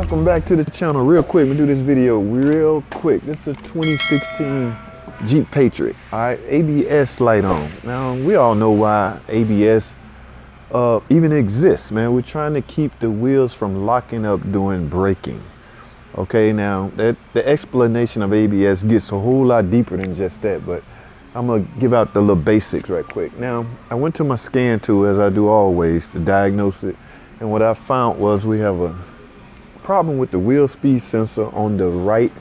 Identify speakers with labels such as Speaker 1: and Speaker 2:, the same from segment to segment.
Speaker 1: Welcome back to the channel. Real quick, we do this video real quick. This is a 2016 Jeep Patriot. All right, ABS light on. Now we all know why ABS even exists, man. We're trying to keep the wheels from locking up during braking. Okay, now the explanation of ABS gets a whole lot deeper than just that, but I'm gonna give out the little basics right quick. Now, I went to my scan tool, as I do always, to diagnose it, and what I found was we have a problem with the wheel speed sensor on the right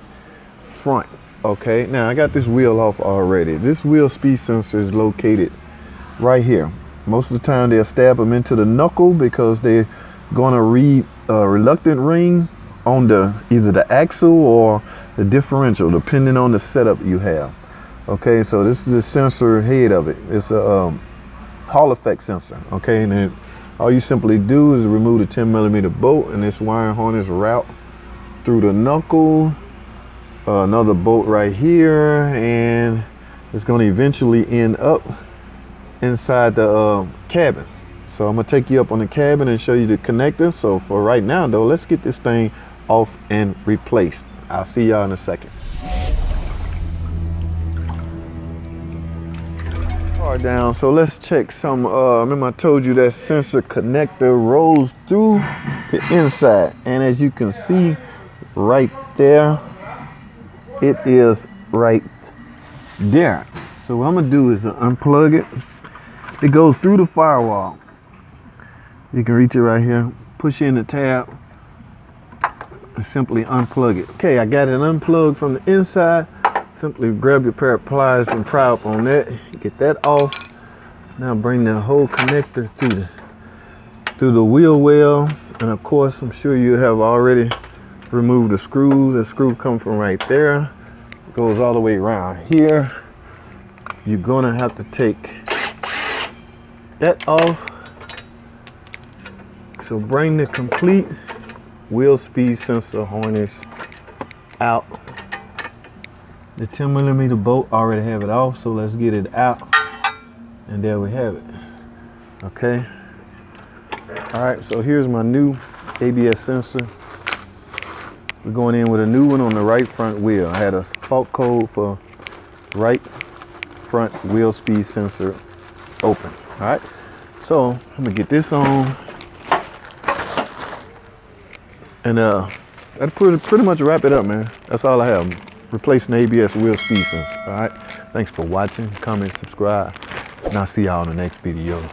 Speaker 1: front. Okay, now I got this wheel off already. This wheel speed sensor is located right here. Most of the time they'll stab them into the knuckle because they're gonna read a reluctant ring on either the axle or the differential, depending on the setup you have. Okay, so this is the sensor head of it. It's a Hall effect sensor. Okay, and then all you simply do is remove the 10mm bolt, and this wire harness route through the knuckle, another bolt right here, and it's going to eventually end up inside the cabin. So I'm going to take you up on the cabin and show you the connector. So for right now though, let's get this thing off and replaced. I'll see y'all in a second. Down, so let's check some. Remember I told you that sensor connector rolls through the inside, and as you can see right there, it is right there. So what I'm gonna do is unplug it. It goes through the firewall. You can reach it right here, push in the tab and simply unplug it. Okay, I got it unplugged from the inside. Simply grab your pair of pliers and pry up on that. Get that off. Now bring the whole connector through the wheel well. And of course, I'm sure you have already removed the screws. The screw comes from right there. It goes all the way around here. You're gonna have to take that off. So bring the complete wheel speed sensor harness out. The 10mm bolt already have it off, so let's get it out, and there we have it. Okay, all right, so here's my new ABS sensor. We're going in with a new one on the right front wheel. I had a fault code for right front wheel speed sensor open. All right, so I'm gonna get this on, and that pretty much wrap it up, man. That's all I have. Replacing ABS wheel speed sensor. All right, thanks for watching. Comment, subscribe, and I'll see y'all in the next video.